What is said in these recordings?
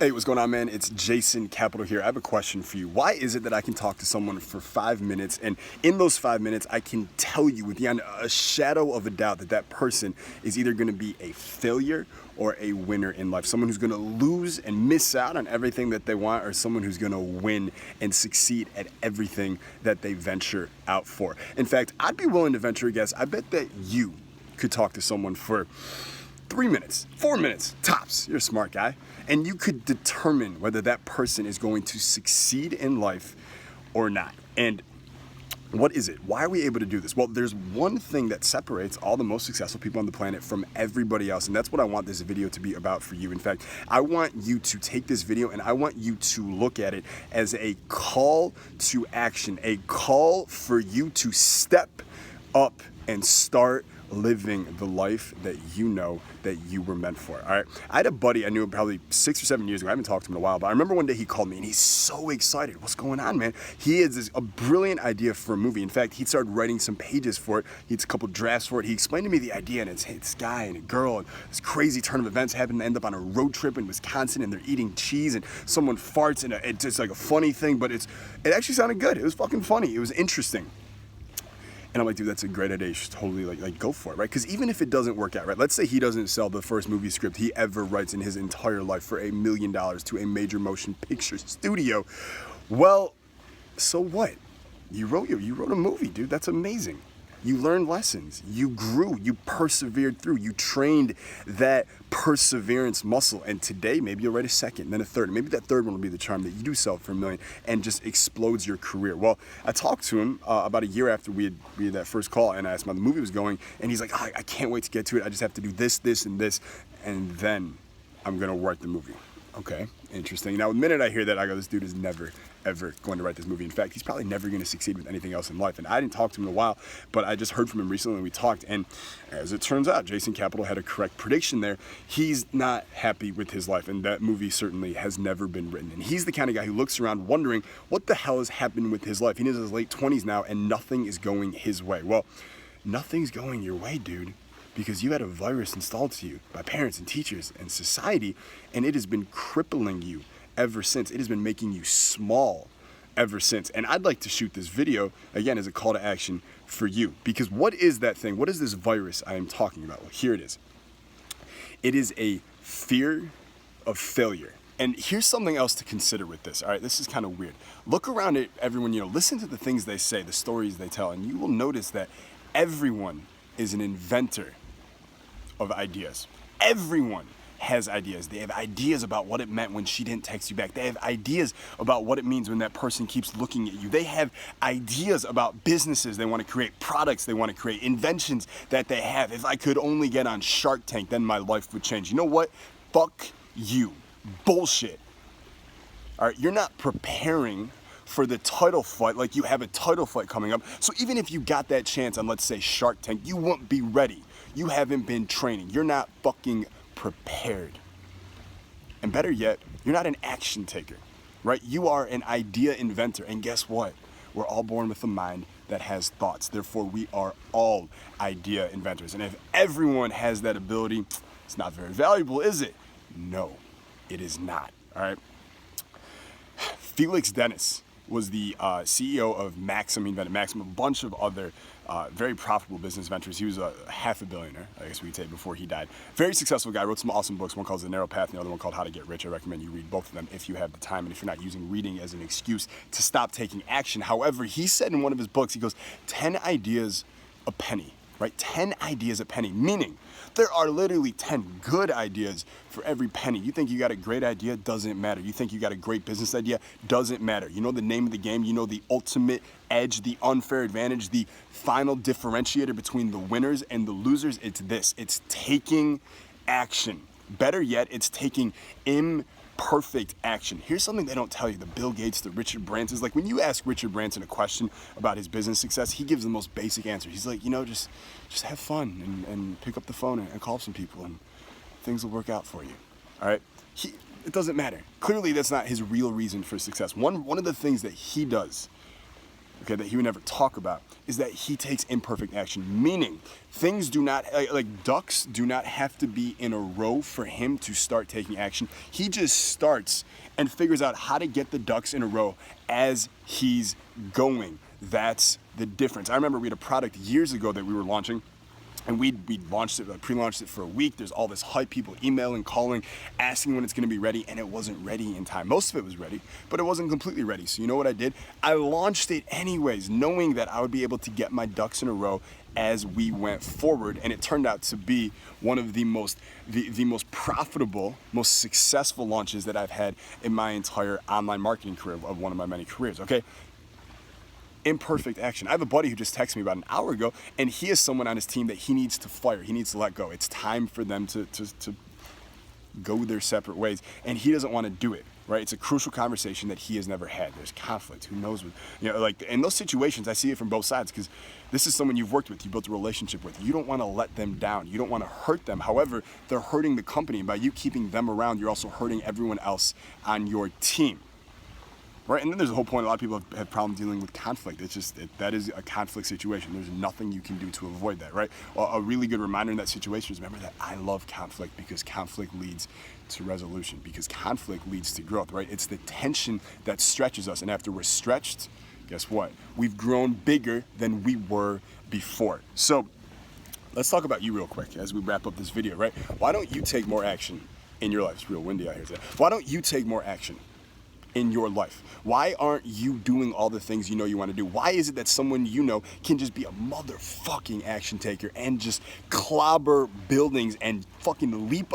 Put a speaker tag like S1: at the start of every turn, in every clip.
S1: Hey, what's going on, man? It's Jason Capital here. I have a question for you. Why is it that I can talk to someone for 5 minutes, and in those 5 minutes, I can tell you with beyond a shadow of a doubt that that person is either going to be a failure or a winner in life? Someone who's going to lose and miss out on everything that they want, or someone who's going to win and succeed at everything that they venture out for. In fact, I'd be willing to venture a guess. I bet that you could talk to someone for 3 minutes, 4 minutes, tops. You're a smart guy. And you could determine whether that person is going to succeed in life or not. And what is it? Why are we able to do this? Well, there's one thing that separates all the most successful people on the planet from everybody else, and that's what I want this video to be about for you. In fact, I want you to take this video and I want you to look at it as a call to action, a call for you to step up and start living the life that you know that you were meant for. All right. I had a buddy I knew probably 6 or 7 years ago. I haven't talked to him in a while, but I remember one day he called me and he's so excited. What's going on, man? He has a brilliant idea for a movie. In fact, he started writing some pages for it. He had a couple drafts for it. He explained to me the idea, and it's this guy and a girl, and this crazy turn of events happen to end up on a road trip in Wisconsin, and they're eating cheese, and someone farts, and it's just like a funny thing, but it actually sounded good. It was fucking funny. It was interesting. And I'm like, dude, that's a great idea. You should totally like go for it, right? Because even if it doesn't work out, right? Let's say he doesn't sell the first movie script he ever writes in his entire life for $1 million to a major motion picture studio. Well, so what? You wrote a movie, dude. That's amazing. You learned lessons. You grew. You persevered through. You trained that perseverance muscle. And today, maybe you'll write a second, then a third. Maybe that third one will be the charm that you do sell for $1 million and just explodes your career. Well, I talked to him about a year after we had that first call, and I asked him how the movie was going, and he's like, oh, I can't wait to get to it. I just have to do this, this, and this, and then I'm going to write the movie. Okay, interesting. Now, the minute I hear that, I go, this dude is never, ever going to write this movie. In fact, he's probably never going to succeed with anything else in life. And I didn't talk to him in a while, but I just heard from him recently and we talked. And as it turns out, Jason Capital had a correct prediction there. He's not happy with his life, and that movie certainly has never been written. And he's the kind of guy who looks around wondering what the hell has happened with his life. He's in his late 20s now, and nothing is going his way. Well, nothing's going your way, dude, because you had a virus installed to you by parents and teachers and society, and it has been crippling you ever since. It has been making you small ever since. And I'd like to shoot this video, again, as a call to action for you. Because what is that thing? What is this virus I am talking about? Well, here it is. It is a fear of failure. And here's something else to consider with this. All right, this is kind of weird. Look around at everyone, listen to the things they say, the stories they tell, and you will notice that everyone is an inventor of ideas. Everyone has ideas. They have ideas about what it meant when she didn't text you back. They have ideas about what it means when that person keeps looking at you. They have ideas about businesses they want to create, products they want to create, inventions that they have. If I could only get on Shark Tank, then my life would change. You know what? Fuck you. Bullshit. All right, you're not preparing for the title fight like you have a title fight coming up. So even if you got that chance on, let's say, Shark Tank, you won't be ready. You haven't been training. You're not fucking prepared. And better yet, you're not an action taker, right? You are an idea inventor. And guess what? We're all born with a mind that has thoughts. Therefore, we are all idea inventors. And if everyone has that ability, it's not very valuable, is it? No, it is not. All right. Felix Dennis was the CEO of Maxim. He invented Maxim, a bunch of other very profitable business ventures. He was a half a billionaire, I guess we could say, before he died. Very successful guy, wrote some awesome books. One called The Narrow Path and the other one called How to Get Rich. I recommend you read both of them if you have the time and if you're not using reading as an excuse to stop taking action. However, he said in one of his books, he goes, 10 ideas a penny, right? 10 ideas a penny, meaning there are literally 10 good ideas for every penny. You think you got a great idea? Doesn't matter. You think you got a great business idea? Doesn't matter. You know the name of the game? You know the ultimate edge, the unfair advantage, the final differentiator between the winners and the losers? It's this. It's taking action. Better yet, it's taking imperfect action. Here's something they don't tell you. The Bill Gates, the Richard Bransons. Like when you ask Richard Branson a question about his business success, he gives the most basic answer. He's like, just have fun and pick up the phone and call some people and things will work out for you. All right? It doesn't matter. Clearly, that's not his real reason for success. One of the things that he does okay, that he would never talk about, is that he takes imperfect action. Meaning, things do not, like ducks do not have to be in a row for him to start taking action. He just starts and figures out how to get the ducks in a row as he's going. That's the difference. I remember we had a product years ago that we were launching, and we launched it, pre-launched it for a week. There's all this hype, people emailing, calling, asking when it's gonna be ready, and it wasn't ready in time. Most of it was ready, but it wasn't completely ready. So you know what I did? I launched it anyways, knowing that I would be able to get my ducks in a row as we went forward, and it turned out to be one of the most profitable, most successful launches that I've had in my entire online marketing career, of one of my many careers, okay? Imperfect action. I have a buddy who just texted me about an hour ago, and he has someone on his team that he needs to fire. He needs to let go. It's time for them to go their separate ways, and he doesn't want to do it, right? It's a crucial conversation that he has never had. There's conflict. Who knows what, like in those situations, I see it from both sides, because this is someone you've worked with, you built a relationship with. You don't want to let them down. You don't want to hurt them. However, they're hurting the company, and by you keeping them around, you're also hurting everyone else on your team. Right, and then there's a whole point. A lot of people have problems dealing with conflict. It's just that is a conflict situation. There's nothing you can do to avoid that, right? A really good reminder in that situation is remember that I love conflict, because conflict leads to resolution, because conflict leads to growth, right? It's the tension that stretches us, and after we're stretched, guess what? We've grown bigger than we were before. So let's talk about you real quick as we wrap up this video, right? Why don't you take more action in your life? It's real windy out here today. Why don't you take more action in your life? Why aren't you doing all the things you know you want to do? Why is it that someone you know can just be a motherfucking action taker and just clobber buildings and fucking leap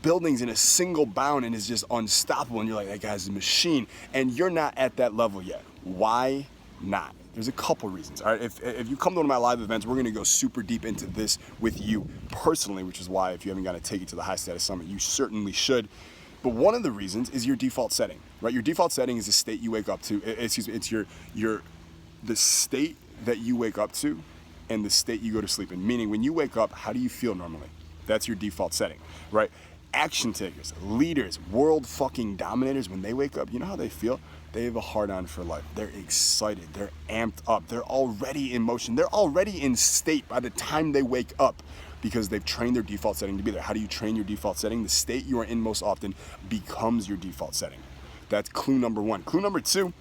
S1: buildings in a single bound and is just unstoppable, and you're like, that guy's a machine, and you're not at that level yet? Why not? There's a couple reasons. All right, if you come to one of my live events, we're gonna go super deep into this with you personally, which is why if you haven't got to take it to the High Status Summit, you certainly should. But one of the reasons is your default setting, right? Your default setting is the state you wake up to. It's the state that you wake up to and the state you go to sleep in. Meaning, when you wake up, how do you feel normally? That's your default setting, right? Action takers, leaders, world fucking dominators, when they wake up, you know how they feel? They have a heart-on for life. They're excited. They're amped up. They're already in motion. They're already in state by the time they wake up, because they've trained their default setting to be there. How do you train your default setting? The state you are in most often becomes your default setting. That's clue number one. Clue number two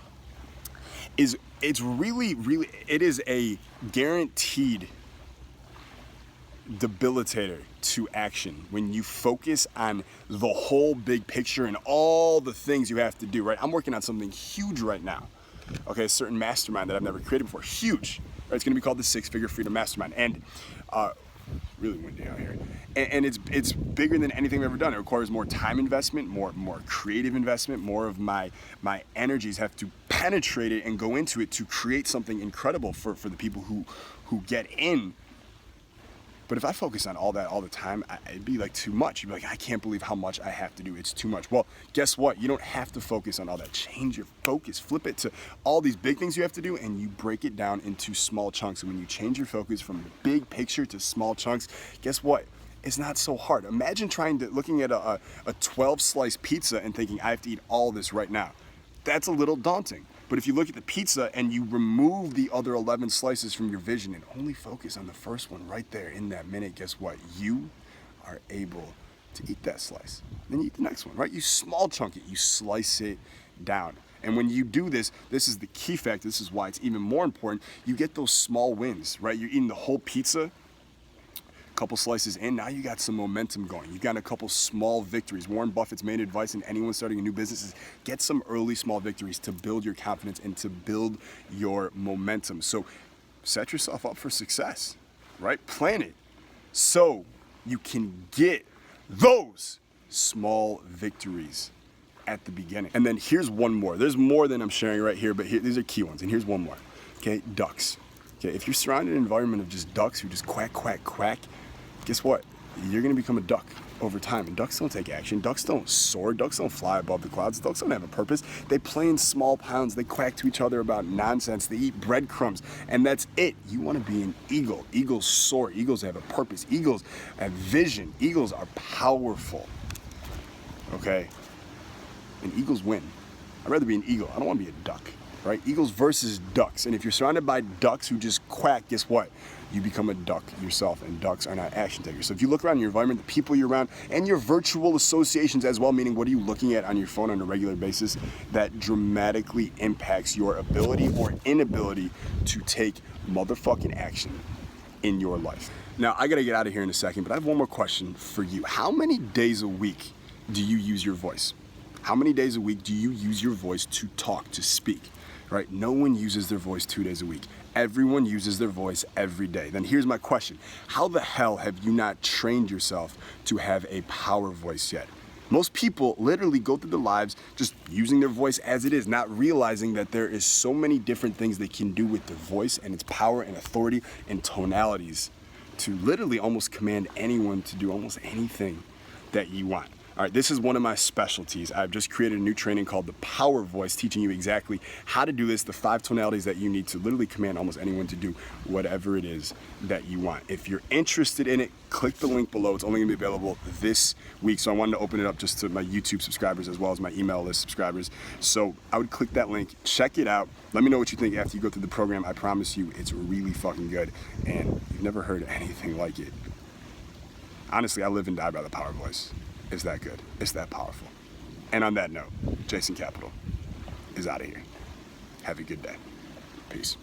S1: is it is a guaranteed debilitator to action when you focus on the whole big picture and all the things you have to do, right? I'm working on something huge right now. Okay, a certain mastermind that I've never created before. Huge. Right? It's gonna be called the 6-Figure Freedom Mastermind. And really windy out here, and it's bigger than anything I've ever done. It requires more time investment, more creative investment. More of my energies have to penetrate it and go into it to create something incredible for the people who get in. But if I focus on all that all the time, it'd be like too much. You'd be like, I can't believe how much I have to do. It's too much. Well, guess what? You don't have to focus on all that. Change your focus. Flip it to all these big things you have to do, and you break it down into small chunks. And when you change your focus from the big picture to small chunks, guess what? It's not so hard. Imagine looking at a 12-slice pizza and thinking, I have to eat all this right now. That's a little daunting. But if you look at the pizza and you remove the other 11 slices from your vision and only focus on the first one right there in that minute, guess what? You are able to eat that slice. Then you eat the next one, right? You small chunk it, you slice it down. And when you do this, this is the key factor, this is why it's even more important, you get those small wins, right? You're eating the whole pizza, couple slices in, now you got some momentum going. You got a couple small victories. Warren Buffett's main advice in anyone starting a new business is get some early small victories to build your confidence and to build your momentum. So set yourself up for success, right? Plan it so you can get those small victories at the beginning. And then here's one more. There's more than I'm sharing right here, but these are key ones. And here's one more, okay? Ducks. Okay, if you're surrounded in an environment of just ducks who just quack, quack, quack, guess what? You're gonna become a duck over time. And ducks don't take action. Ducks don't soar. Ducks don't fly above the clouds. Ducks don't have a purpose. They play in small pounds. They quack to each other about nonsense. They eat breadcrumbs. And that's it. You wanna be an eagle. Eagles soar. Eagles have a purpose. Eagles have vision. Eagles are powerful. Okay? And eagles win. I'd rather be an eagle. I don't wanna be a duck. right? Eagles versus ducks. And if you're surrounded by ducks who just quack, guess what? You become a duck yourself, and ducks are not action takers. So if you look around your environment, the people you're around, and your virtual associations as well, meaning what are you looking at on your phone on a regular basis, that dramatically impacts your ability or inability to take motherfucking action in your life. Now, I gotta get out of here in a second, but I have one more question for you. How many days a week do you use your voice? How many days a week do you use your voice to talk, to speak? Right? No one uses their voice 2 days a week. Everyone uses their voice every day. Then here's my question. How the hell have you not trained yourself to have a power voice yet? Most people literally go through their lives just using their voice as it is, not realizing that there is so many different things they can do with their voice and its power and authority and tonalities to literally almost command anyone to do almost anything that you want. All right, this is one of my specialties. I've just created a new training called the Power Voice, teaching you exactly how to do this, the 5 tonalities that you need to literally command almost anyone to do whatever it is that you want. If you're interested in it, click the link below. It's only gonna be available this week. So I wanted to open it up just to my YouTube subscribers as well as my email list subscribers. So I would click that link, check it out. Let me know what you think after you go through the program. I promise you, it's really fucking good. And you've never heard anything like it. Honestly, I live and die by the Power Voice. It's that good. It's that powerful. And on that note, Jason Capital is out of here. Have a good day. Peace.